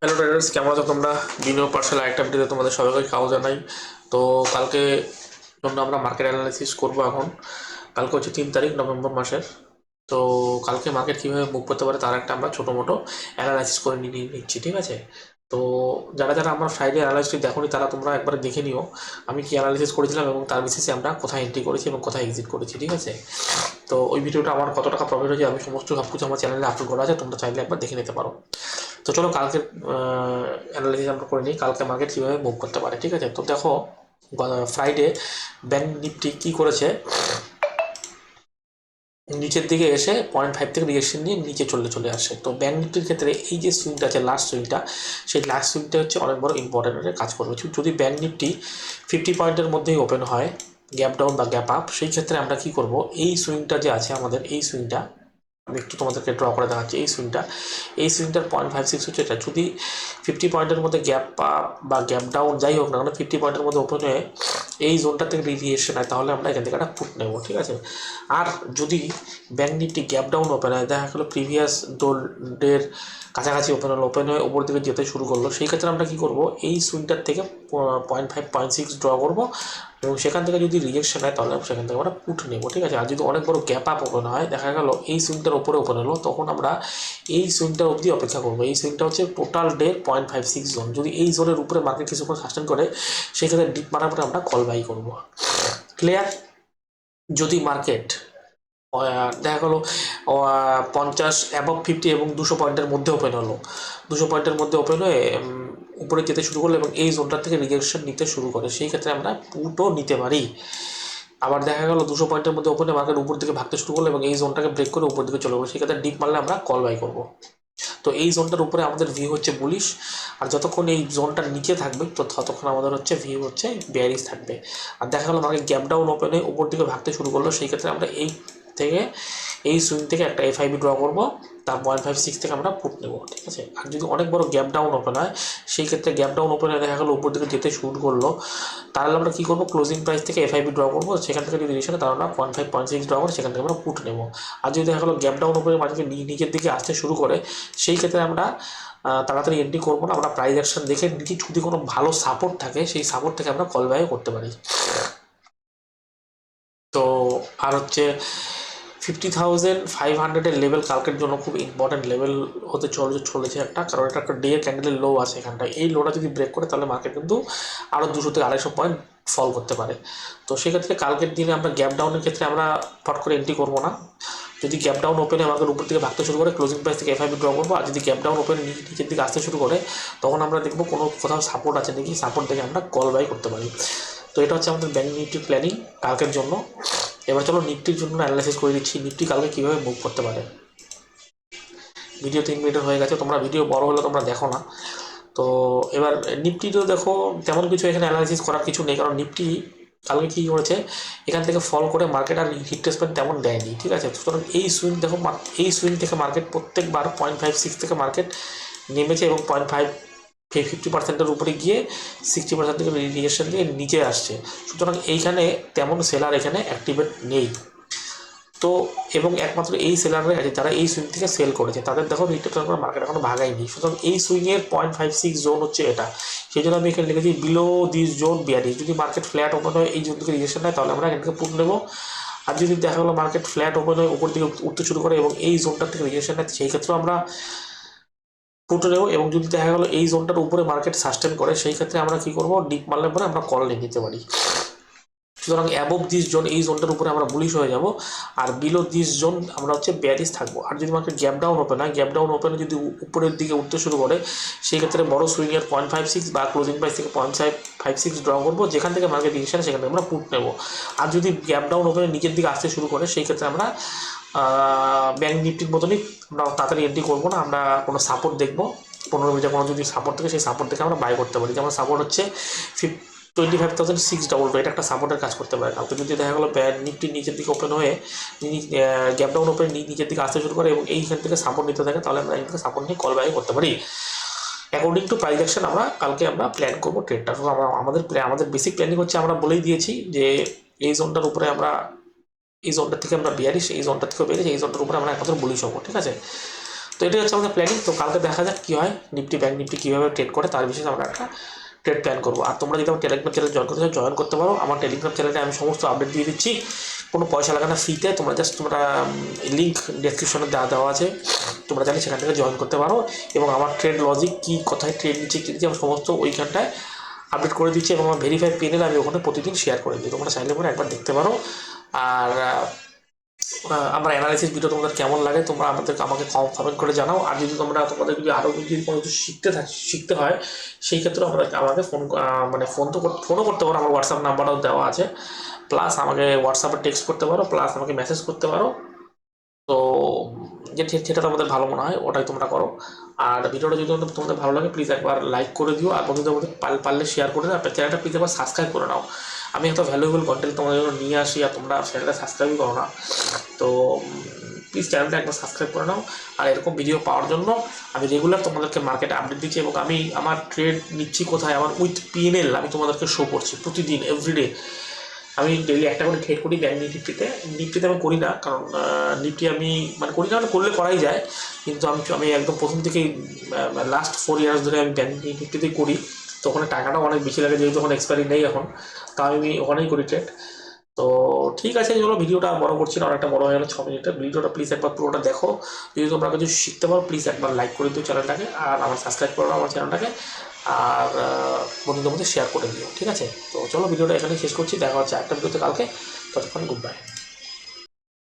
Hello traders, কেমন আছো তোমরা? বিনিয়োগ পার্সেল আরেকটা ভিডিওতে তোমাদের সবাইকে খাওয়া জানাই। তো কালকে জন্য আমরা মার্কেট অ্যানালাইসিস করবো। এখন কালকে হচ্ছে 3 তারিখ নভেম্বর মাসের। তো কালকে মার্কেট কীভাবে মুভ করতে পারে তার একটা আমরা ছোটো মোটো অ্যানালাইসিস করে নিচ্ছি, ঠিক আছে? তো যারা যারা আমার ফ্রাইডে অ্যানালাইসিস দেখোনি তারা তোমরা একবার দেখে নিও আমি কি অ্যানালাইসিস করেছিলাম এবং তার বেসিসে আমরা কোথায় এন্ট্রি করেছি এবং কোথায় এক্সিট করেছি, ঠিক আছে? তো ওই ভিডিওটা আমার কত টাকা প্রফিট হয়েছে আমি সমস্ত সব কিছু আমার চ্যানেলে আপলোড করা আছে, তোমরা চাইলে একবার দেখে নিতে পারো। তো চলো কালকে অ্যানালাইসিস আমরা করে নিই কালকে মার্কেট কীভাবে মুভ করতে পারে, ঠিক আছে? তো দেখো ফ্রাইডে ব্যাংক নিফটি কী করেছে, নিচের দিকে এসে 0.5 থেকে রিজেকশন নিয়ে নিচে চলে আসে। তো ব্যাংক নিফটির ক্ষেত্রে এই যে সুইংটা আছে, লাস্ট সুইংটা, সেই লাস্ট সুইংটা হচ্ছে অনেক বড় ইম্পর্টেন্ট কাজ করবে। যদি ব্যাংক নিফটি 50 পয়েন্টের মধ্যেই ওপেন হয়, গ্যাপ ডাউন বা গ্যাপ আপ, সেই ক্ষেত্রে আমরা কি করব, এই সুইংটা যে আছে আমাদের, এই সুইংটা আমি একটু তোমাদেরকে ড্র করে দেখাচ্ছি। এই সুইংটার 0.56 হচ্ছে এটা। যদি 50 পয়েন্টের মধ্যে গ্যাপ আপ বা গ্যাপ ডাউন যাই হোক না কেন, 50 পয়েন্টের মধ্যে ওপেন হয়ে এই জোনটা থেকে রিভিয়েশন হয়, তাহলে আমরা এখান থেকে একটা পুট নেব, ঠিক আছে? আর যদি bank Nifty gap down open হয়, দেখা গেলো প্রিভিয়াস ডোলের কাছাকাছি ওপেন হয়ে ওপর দিকে যেতে শুরু করলো, সেই ক্ষেত্রে আমরা কী করবো, এই সুইংটার থেকে 0.5 0.6 ড্র করবো এবং সেখান থেকে যদি রিজেকশন হয় তাহলে সেখান থেকে আমরা পুট নেবো, ঠিক আছে? আর যদি অনেক বড় গ্যাপ আপ ওপেন হয়, দেখা গেল এই সুইংটার ওপরে ওপেন হলো, তখন আমরা এই সুইংটা অবধি অপেক্ষা করবো। এই সুইংটা হচ্ছে টোটাল ডে 0.56 জোন। যদি এই জোনের উপরে মার্কেট কিছুক্ষণ সাস্টেন করে, সেক্ষেত্রে ডিপ মারার পরে আমরা কল বাই করবো। ক্লিয়ার? যদি মার্কেট দেখা গেলো 50 অ্যাবভ 50 এবং 200 পয়েন্টের মধ্যে ওপেন হলো, 200 পয়েন্টের মধ্যে ওপেন হয়ে উপরে যেতে শুরু করলো এবং এই জোনটার থেকে রিজেকশন নিতে শুরু করে, সেই ক্ষেত্রে আমরা পুটও নিতে পারি। আবার দেখা গেল 200 পয়েন্টের মধ্যে ওপেনে মার্কেট উপর দিকে ভাগতে শুরু করলো এবং এই জোনটাকে ব্রেক করে উপর দিকে চলে গেলো, সেই ক্ষেত্রে ডিপ মারলে আমরা কল বাই করবো। তো এই জোনটার উপরে আমাদের ভিউ হচ্ছে বুলিশ, আর যতক্ষণ এই জোনটার নিচে থাকবে তো ততক্ষণ আমাদের হচ্ছে ভিউ হচ্ছে বেয়ারিশ থাকবে। আর দেখা গেলো মার্কেট গ্যাপ ডাউন ওপেনে উপর দিকে ভাগতে শুরু করলো, সেই ক্ষেত্রে আমরা থেকে এই সুইং থেকে একটা এফআইবি ড্র করবো, তার 0.56 থেকে আমরা পুট নেবো, ঠিক আছে? আর যদি অনেক বড় গ্যাপ ডাউন ওপেন হয়, সেই ক্ষেত্রে গ্যাপ ডাউন ওপেনে দেখা গেলো উপর দিকে যেতে শুরু করলো, তাহলে আমরা কী করবো, ক্লোজিং প্রাইস থেকে এফআইবি ড্র করবো, সেখান থেকে যদি রিলেশন তাহলে আমরা 0.5 0.6 ড্র করে সেখান থেকে আমরা পুট নেবো। আর যদি দেখা গেলো গ্যাপ ডাউন ওপেনে মার্কেট নিচের দিকে আসতে শুরু করে, সেই ক্ষেত্রে আমরা তাড়াতাড়ি এন্ট্রি করবো না, আমরা প্রাইস অ্যাকশন দেখে নিচে যদি কোনো ভালো সাপোর্ট থাকে, সেই সাপোর্ট থেকে আমরা কল বাইও করতে পারি। তো আর হচ্ছে 50,500-এর লেভেল কালকের জন্য খুব ইম্পর্টেন্ট লেভেল হতে চলেছে একটা, কারণ এটা একটা ডে ক্যান্ডেলের লো আছে এখানটায়। এই লোটা যদি ব্রেক করে তাহলে মার্কেট কিন্তু আরও 200 থেকে 250 পয়েন্ট ফল করতে পারে। তো সেক্ষেত্রে কালকের দিনে আমরা গ্যাপ ডাউনের ক্ষেত্রে আমরা ফট করে এন্ট্রি করবো না। যদি গ্যাপ ডাউন ওপেনে মার্কেট উপর দিকে ভাগতে শুরু করে, ক্লোজিং প্রাইস থেকে এফআইবি ড্র করবো। আর যদি গ্যাপ ডাউন ওপেন নিচের দিকে আসতে শুরু করে, তখন আমরা দেখবো কোথাও সাপোর্ট আছে নাকি, সাপোর্ট দেখে আমরা কল বাই করতে পারি। তো এটা হচ্ছে আমাদের ব্যাংক নিফটির প্ল্যানিং কালকের জন্য। এবার চলো নিফটির জন্য অ্যানালাইসিস করে দিচ্ছি নিফটি কালকে কীভাবে মুভ করতে পারে। ভিডিও 3 মিনিটের হয়ে গেছে, তোমরা ভিডিও বড় হলে তোমরা দেখো না। তো এবার নিফটিতেও দেখো তেমন কিছু এখানে অ্যানালাইসিস করার কিছু নেই, কারণ নিফটি কালকে কী করেছে, এখান থেকে ফল করে মার্কেট আর হিট টেস্টমেন্ট তেমন দেয়নি, ঠিক আছে? সুতরাং এই সুইং দেখো, এই সুইং থেকে মার্কেট প্রত্যেকবার 0.56 থেকে মার্কেট নেমেছে এবং 50% উপরে গিয়ে 60% থেকে রিজেকশন দিয়ে নিচে আসছে। সুতরাং এইখানে তেমন সেলার এখানে অ্যাক্টিভেট নেই। তো এবং একমাত্র এই সেলাররাই আছে যারা এই সুইং থেকে সেল করেছে, তাদের দেখো রিটেস্ট করে মার্কেট এখনো ভাগায়নি। সুতরাং এই সুইংয়ের 0.56 জোন হচ্ছে এটা। সেই জন্য আমি এখানে লিখেছি বিলো দিস জোন বিয়ারিশ। যদি মার্কেট ফ্ল্যাট ওপেন হয় এই জোন থেকে রিজেকশন হয়, তাহলে আমরা এখান থেকে পুট নেবো। আর যদি দেখা গেলো মার্কেট ফ্ল্যাট ওপেন হয়ে উপর দিকে উঠতে শুরু করে এবং এই জোনটার থেকে রিজেকশন হয়, সেই ক্ষেত্রেও আমরা পুট নেবো। এবং যদি দেখা গেলো এই জোনটার উপরে মার্কেট সাস্টেন করে, সেই ক্ষেত্রে আমরা কী করবো, ডিপ মারলে পরে আমরা কল নিয়ে নিতে পারি। সুতরাং অ্যাবভ দিস জোন এই জোনটার উপরে আমরা বুলিশ হয়ে যাব, আর বিলো দিস জোন আমরা হচ্ছে বেয়ারিশ থাকবো। আর যদি মার্কেট গ্যাপ ডাউন ওপেন হয়, গ্যাপ ডাউন ওপেনে যদি উপরের দিকে উঠতে শুরু করে, সেই ক্ষেত্রে বড় সুইংয়ের 0.56 বা ক্লোজিং প্রাইস থেকে 0.56 ড্র করবো, যেখান থেকে মার্কেট ডিসিশন সেখান থেকে আমরা পুট নেবো। আর যদি গ্যাপ ডাউন ওপেনে নিচের দিকে আসতে শুরু করে, সেই ক্ষেত্রে আমরা ব্যাংক নিফটির মতনই আমরা তাড়াতাড়ি এন্ট্রি করবো না, আমরা কোনো সাপোর্ট দেখবো 15 মিনিটের কোনো যদি সাপোর্ট থাকে, সেই সাপোর্ট থেকে আমরা বাই করতে পারি। যেমন সাপোর্ট হচ্ছে 25,622, এটা একটা সাপোর্টের কাজ করতে পারে। কালকে যদি দেখা গেলো নিফটি নিচের দিকে ওপেন হয়ে গ্যাপ ডাউন ওপেন নিচের দিকে আসতে শুরু করে এবং এইখান থেকে সাপোর্ট নিতে থাকে, তাহলে আমরা এখান থেকে সাপোর্ট নিয়ে কল বাই করতে পারি। অ্যাকর্ডিং টু প্রাইস অ্যাকশন আমরা কালকে আমরা প্ল্যান করবো ট্রেডটা। তো আমাদের বেসিক প্ল্যানিং হচ্ছে, আমরা বলেই দিয়েছি যে এই জোনটার উপরে আমরা, এই জোনটা থেকে আমরা বিয়ারিশ, এই জোনটা থেকে বেরিয়ে এই জোনটার উপরে আমরা একমাত্র বুলিশ হবো, ঠিক আছে? তো এটাই হচ্ছে আমাদের প্ল্যানিং। তো কালকে দেখা যাক কী হয়, নিফটি ব্যাঙ্ক নিফটি কীভাবে ট্রেড করে তার বিষয়ে আমরা একটা ট্রেড প্ল্যান করবো। আর তোমরা যদি আমার টেলিগ্রাম চ্যানেল জয়েন করতে চাও জয়েন করতে পারো। আমার টেলিগ্রাম চ্যানেলে আমি সমস্ত আপডেট দিয়ে দিচ্ছি, কোনো পয়সা লাগে না, ফ্রিতে। তোমরা লিঙ্ক ডেসক্রিপশনে দেওয়া আছে, তোমরা জানি সেখান থেকে জয়েন করতে পারো। এবং আমার ট্রেড লজিক কী, কোথায় ট্রেড নিচ্ছে কী দিচ্ছি, আমি সমস্ত ওইখানটায় আপডেট করে দিচ্ছি। এবং আমার ভেরিফাইড পেনেল আমি ওখানে প্রতিদিন শেয়ার করে দিই, তোমরা চাইলে পরে একবার দেখতে পারো। আর আমার অ্যানালাইসিস ভিডিও তোমাদের কেমন লাগে তোমরা আমাকে কমেন্ট করে জানাও। আর যদি তোমাদের যদি আরও যদি কোনো কিছু শিখতে হয়, সেই ক্ষেত্রে আমাকে ফোনও করতে পারো, আমার হোয়াটসঅ্যাপ নাম্বারও দেওয়া আছে। প্লাস আমাকে হোয়াটসঅ্যাপে টেক্সট করতে পারো, প্লাস আমাকে মেসেজ করতে পারো। তো যেটা তোমাদের ভালো মনে হয় ওটাই তোমরা করো। আর ভিডিওটা যদি তোমাদের ভালো লাগে প্লিজ একবার লাইক করে দিও, আর বন্ধুদের মধ্যে পারলে শেয়ার করে দাও। চ্যানেলটা প্লিজ একবার সাবস্ক্রাইব করে নাও। আমি এত ভ্যালুয়েবল কন্টেন্ট তোমাদের জন্য নিয়ে আসি আর তোমরা চ্যানেলটা সাবস্ক্রাইবই করো না। তো প্লিজ চ্যানেলটা একবার সাবস্ক্রাইব করে নাও। আর এরকম ভিডিও পাওয়ার জন্য আমি রেগুলার তোমাদেরকে মার্কেটে আপডেট দিচ্ছি, এবং আমি আমার ট্রেড নিচ্ছি কোথায়, আমার উইথ পিএনএল আমি তোমাদেরকে শো করছি প্রতিদিন এভরিডে। আমি ডেইলি একটা করে ট্রেড করি ব্যাঙ্ক নিফটিতে আমি করি না, কারণ নিফটি আমি করি না, করলে করাই যায়। কিন্তু আমি একদম প্রথম থেকেই লাস্ট 4 ইয়ার্স ধরে আমি ব্যাঙ্ক নিফটিতেই করি। তো ওখানে টাকাটাও অনেক বেশি লাগে, যেহেতু ওখানে এক্সপায়ারি নেই এখন, তাও আমি ওখানেই করি ট্রেড। তো ঠিক আছে, চলো ভিডিওটা বড় করছি না, অনেকটা বড় হয়ে গেলো 6 মিনিটের ভিডিওটা। প্লিজ একবার পুরোটা দেখো, যদি তোমরা কিছু শিখতে পারো প্লিজ একবার লাইক করে দিও চ্যানেলটাকে, আর আমার সাবস্ক্রাইব করো আমার চ্যানেলটাকে, আর বন্ধুদের মধ্যে শেয়ার করে দিও, ঠিক আছে? তো চলো ভিডিওটা এখানেই শেষ করছি, দেখা হচ্ছে একটা ভিডিওতে কালকে। ততক্ষণ গুড বাই।